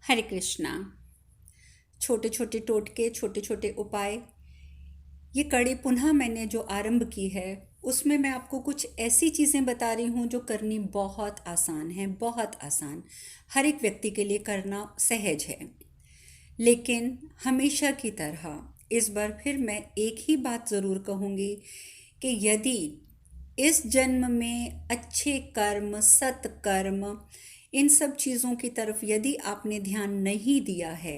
हरे कृष्णा। छोटे छोटे टोटके, छोटे छोटे उपाय, ये कड़ी पुनः मैंने जो आरंभ की है उसमें मैं आपको कुछ ऐसी चीज़ें बता रही हूँ जो करनी बहुत आसान है, बहुत आसान। हर एक व्यक्ति के लिए करना सहज है। लेकिन हमेशा की तरह इस बार फिर मैं एक ही बात ज़रूर कहूँगी कि यदि इस जन्म में अच्छे कर्म, सत्कर्म, इन सब चीज़ों की तरफ यदि आपने ध्यान नहीं दिया है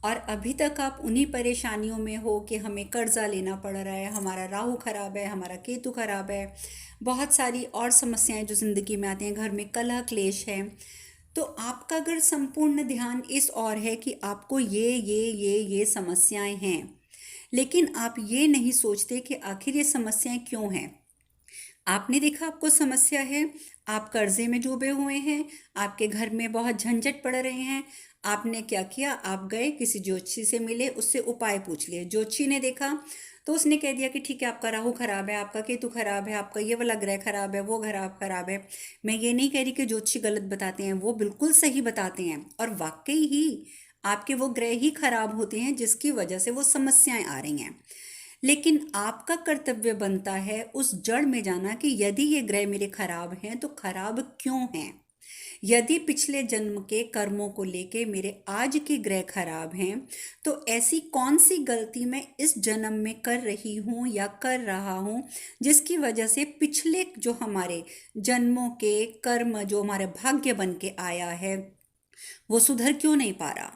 और अभी तक आप उन्हीं परेशानियों में हो कि हमें कर्जा लेना पड़ रहा है, हमारा राहु खराब है, हमारा केतु खराब है, बहुत सारी और समस्याएं जो ज़िंदगी में आती हैं, घर में कलह क्लेश है, तो आपका अगर संपूर्ण ध्यान इस ओर है कि आपको ये समस्याएं हैं, लेकिन आप ये नहीं सोचते कि आखिर ये समस्याएं क्यों हैं। आपने देखा आपको समस्या है, आप कर्जे में डूबे हुए हैं, आपके घर में बहुत झंझट पड़ रहे हैं। आपने क्या किया, आप गए किसी ज्योतिषी से मिले, उससे उपाय पूछ लिए। ज्योतिषी ने देखा तो उसने कह दिया कि ठीक है, आपका राहु खराब है, आपका केतु खराब है, आपका ये वाला ग्रह खराब है, वो खराब खराब है। मैं ये नहीं कह रही कि ज्योतिषी गलत बताते हैं, वो बिल्कुल सही बताते हैं, और वाकई ही आपके वो ग्रह ही खराब होते हैं जिसकी वजह से वो समस्याएं आ रही हैं। लेकिन आपका कर्तव्य बनता है उस जड़ में जाना कि यदि ये ग्रह मेरे खराब हैं तो खराब क्यों हैं। यदि पिछले जन्म के कर्मों को लेके मेरे आज के ग्रह खराब हैं, तो ऐसी कौन सी गलती मैं इस जन्म में कर रही हूँ या कर रहा हूँ जिसकी वजह से पिछले जो हमारे जन्मों के कर्म, जो हमारे भाग्य बन के आया है, वो सुधर क्यों नहीं पा रहा।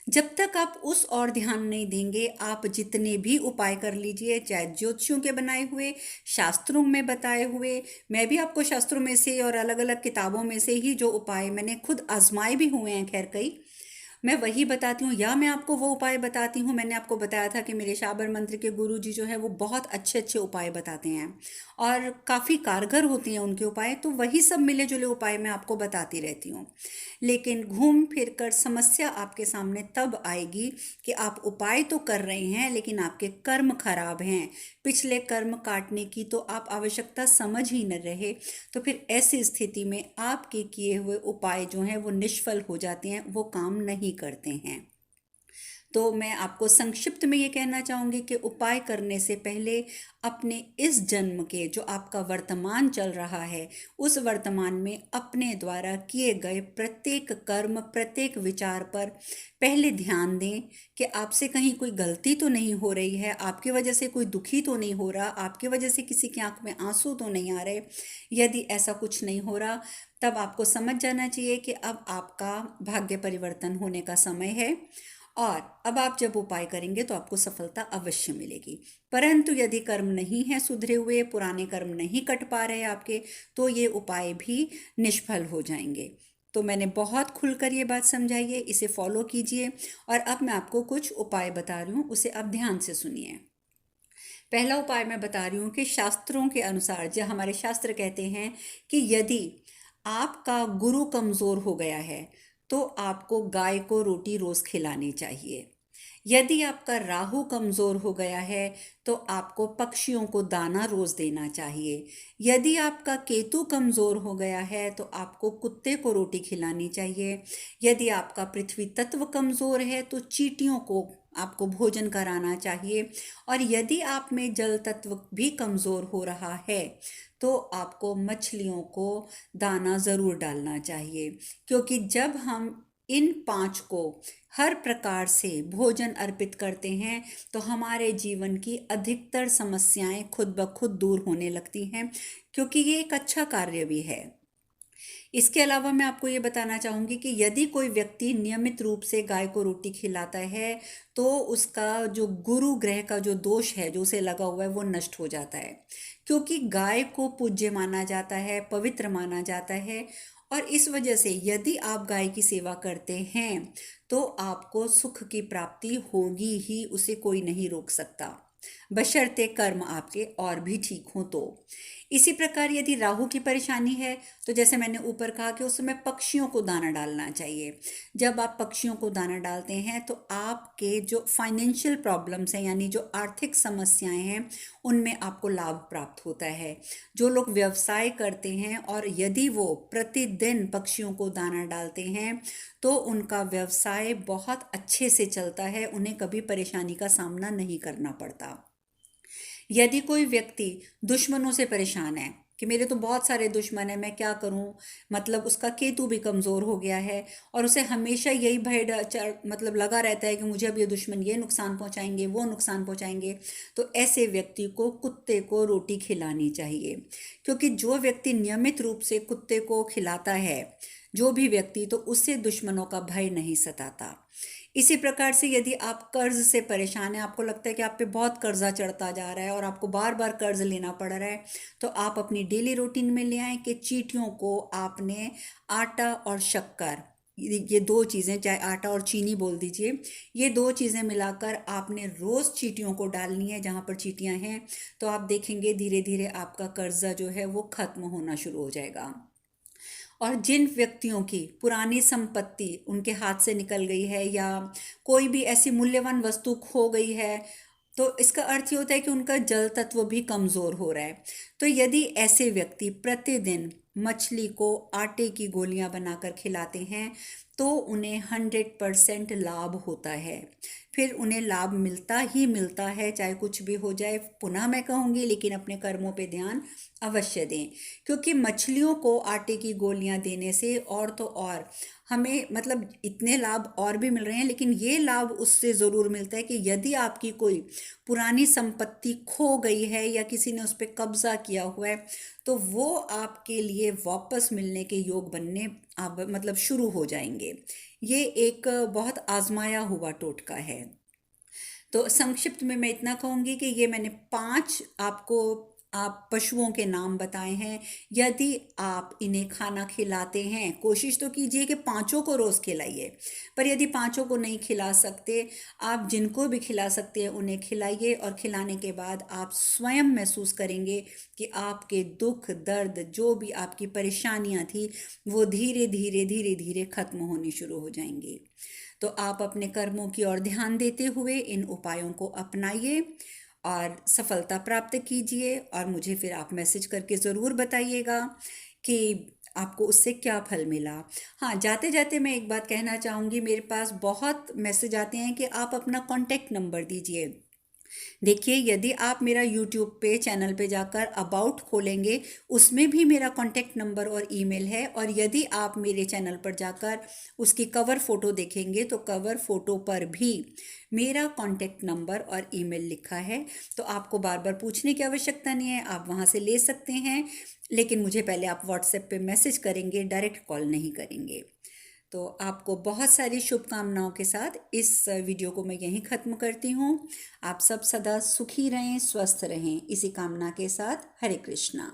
जब तक आप उस और ध्यान नहीं देंगे, आप जितने भी उपाय कर लीजिए, चाहे ज्योतिषियों के बनाए हुए, शास्त्रों में बताए हुए, मैं भी आपको शास्त्रों में से और अलग अलग किताबों में से ही जो उपाय मैंने खुद आजमाए भी हुए हैं, खैर कई, मैं वही बताती हूँ, या मैं आपको वो उपाय बताती हूँ। मैंने आपको बताया था कि मेरे शाबर मंत्र के गुरु जी जो है वो बहुत अच्छे अच्छे उपाय बताते हैं और काफ़ी कारगर होते हैं उनके उपाय, तो वही सब मिले जुले उपाय मैं आपको बताती रहती हूँ। लेकिन घूम फिर कर समस्या आपके सामने तब आएगी कि आप उपाय तो कर रहे हैं लेकिन आपके कर्म खराब हैं। पिछले कर्म काटने की तो आप आवश्यकता समझ ही न रहे, तो फिर ऐसी स्थिति में आपके किए हुए उपाय जो हैं वो निष्फल हो जाते हैं, वो काम नहीं करते हैं। तो मैं आपको संक्षिप्त में ये कहना चाहूँगी कि उपाय करने से पहले अपने इस जन्म के जो आपका वर्तमान चल रहा है, उस वर्तमान में अपने द्वारा किए गए प्रत्येक कर्म, प्रत्येक विचार पर पहले ध्यान दें कि आपसे कहीं कोई गलती तो नहीं हो रही है, आपकी वजह से कोई दुखी तो नहीं हो रहा, आपकी वजह से किसी की आंख में आंसू तो नहीं आ रहे। यदि ऐसा कुछ नहीं हो रहा, तब आपको समझ जाना चाहिए कि अब आपका भाग्य परिवर्तन होने का समय है, और अब आप जब उपाय करेंगे तो आपको सफलता अवश्य मिलेगी। परंतु यदि कर्म नहीं है सुधरे हुए, पुराने कर्म नहीं कट पा रहे आपके, तो ये उपाय भी निष्फल हो जाएंगे। तो मैंने बहुत खुलकर ये बात समझाई है, इसे फॉलो कीजिए। और अब मैं आपको कुछ उपाय बता रही हूँ, उसे अब ध्यान से सुनिए। पहला उपाय मैं बता रही हूँ कि शास्त्रों के अनुसार, जो हमारे शास्त्र कहते हैं कि यदि आपका गुरु कमज़ोर हो गया है तो आपको गाय को रोटी रोज़ खिलानी चाहिए। यदि आपका राहु कमज़ोर हो गया है तो आपको पक्षियों को दाना रोज़ देना चाहिए। यदि आपका केतु कमज़ोर हो गया है तो आपको कुत्ते को रोटी खिलानी चाहिए। यदि आपका पृथ्वी तत्व कमज़ोर है तो चींटियों को आपको भोजन कराना चाहिए। और यदि आप में जल तत्व भी कमज़ोर हो रहा है तो आपको मछलियों को दाना ज़रूर डालना चाहिए, क्योंकि जब हम इन पांच को हर प्रकार से भोजन अर्पित करते हैं तो हमारे जीवन की अधिकतर समस्याएं खुद ब खुद दूर होने लगती हैं, क्योंकि ये एक अच्छा कार्य भी है। इसके अलावा मैं आपको ये बताना चाहूँगी कि यदि कोई व्यक्ति नियमित रूप से गाय को रोटी खिलाता है तो उसका जो गुरु ग्रह का जो दोष है जो उसे लगा हुआ है वो नष्ट हो जाता है, क्योंकि गाय को पूज्य माना जाता है, पवित्र माना जाता है। और इस वजह से यदि आप गाय की सेवा करते हैं तो आपको सुख की प्राप्ति होगी ही, उसे कोई नहीं रोक सकता, बशर्ते कर्म आपके और भी ठीक हों तो। इसी प्रकार यदि राहु की परेशानी है तो जैसे मैंने ऊपर कहा कि उस समय पक्षियों को दाना डालना चाहिए। जब आप पक्षियों को दाना डालते हैं तो आपके जो फाइनेंशियल प्रॉब्लम्स हैं, यानी जो आर्थिक समस्याएं हैं, उनमें आपको लाभ प्राप्त होता है। जो लोग व्यवसाय करते हैं और यदि वो प्रतिदिन पक्षियों को दाना डालते हैं तो उनका व्यवसाय बहुत अच्छे से चलता है, उन्हें कभी परेशानी का सामना नहीं करना पड़ता। यदि कोई व्यक्ति दुश्मनों से परेशान है कि मेरे तो बहुत सारे दुश्मन हैं, मैं क्या करूं, मतलब उसका केतु भी कमज़ोर हो गया है और उसे हमेशा यही भय मतलब लगा रहता है कि मुझे अब ये दुश्मन ये नुकसान पहुंचाएंगे, वो नुकसान पहुंचाएंगे, तो ऐसे व्यक्ति को कुत्ते को रोटी खिलानी चाहिए। क्योंकि जो व्यक्ति नियमित रूप से कुत्ते को खिलाता है, जो भी व्यक्ति, तो उससे दुश्मनों का भय नहीं सताता। इसी प्रकार से यदि आप कर्ज से परेशान हैं, आपको लगता है कि आप पे बहुत कर्जा चढ़ता जा रहा है और आपको बार बार कर्ज लेना पड़ रहा है, तो आप अपनी डेली रूटीन में ले आएँ कि चींटियों को आपने आटा और शक्कर, ये दो चीज़ें, चाहे आटा और चीनी बोल दीजिए, ये दो चीज़ें मिलाकर आपने रोज़ चींटियों को डालनी है जहाँ पर चींटियाँ हैं। तो आप देखेंगे धीरे धीरे आपका कर्जा जो है वो ख़त्म होना शुरू हो जाएगा। और जिन व्यक्तियों की पुरानी संपत्ति उनके हाथ से निकल गई है या कोई भी ऐसी मूल्यवान वस्तु खो गई है, तो इसका अर्थ ये होता है कि उनका जल तत्व भी कमज़ोर हो रहा है। तो यदि ऐसे व्यक्ति प्रतिदिन मछली को आटे की गोलियां बनाकर खिलाते हैं तो उन्हें 100% लाभ होता है। फिर उन्हें लाभ मिलता ही मिलता है, चाहे कुछ भी हो जाए। पुनः मैं कहूँगी, लेकिन अपने कर्मों पे ध्यान अवश्य दें, क्योंकि मछलियों को आटे की गोलियां देने से और तो और हमें मतलब इतने लाभ और भी मिल रहे हैं, लेकिन ये लाभ उससे ज़रूर मिलता है कि यदि आपकी कोई पुरानी संपत्ति खो गई है या किसी ने उस पर कब्जा किया हुआ है, तो वो आपके लिए वापस मिलने के योग बनने आप मतलब शुरू हो जाएंगे। ये एक बहुत आजमाया हुआ टोटका है। तो संक्षिप्त में मैं इतना कहूँगी कि ये मैंने 5 आपको आप पशुओं के नाम बताए हैं। यदि आप इन्हें खाना खिलाते हैं, कोशिश तो कीजिए कि पांचों को रोज़ खिलाइए, पर यदि पांचों को नहीं खिला सकते, आप जिनको भी खिला सकते हैं उन्हें खिलाइए। और खिलाने के बाद आप स्वयं महसूस करेंगे कि आपके दुख दर्द, जो भी आपकी परेशानियां थी, वो धीरे धीरे धीरे धीरे खत्म होनी शुरू हो जाएंगी। तो आप अपने कर्मों की ओर ध्यान देते हुए इन उपायों को अपनाइए और सफलता प्राप्त कीजिए। और मुझे फिर आप मैसेज करके ज़रूर बताइएगा कि आपको उससे क्या फल मिला। हाँ, जाते जाते मैं एक बात कहना चाहूँगी, मेरे पास बहुत मैसेज आते हैं कि आप अपना कॉन्टैक्ट नंबर दीजिए। देखिए, यदि आप मेरा यूट्यूब पे चैनल पे जाकर अबाउट खोलेंगे, उसमें भी मेरा कॉन्टैक्ट नंबर और ईमेल है। और यदि आप मेरे चैनल पर जाकर उसकी कवर फ़ोटो देखेंगे तो कवर फ़ोटो पर भी मेरा कॉन्टैक्ट नंबर और ईमेल लिखा है। तो आपको बार बार पूछने की आवश्यकता नहीं है, आप वहाँ से ले सकते हैं। लेकिन मुझे पहले आप व्हाट्सएप पे मैसेज करेंगे, डायरेक्ट कॉल नहीं करेंगे। तो आपको बहुत सारी शुभकामनाओं के साथ इस वीडियो को मैं यहीं ख़त्म करती हूँ। आप सब सदा सुखी रहें, स्वस्थ रहें, इसी कामना के साथ। हरे कृष्णा।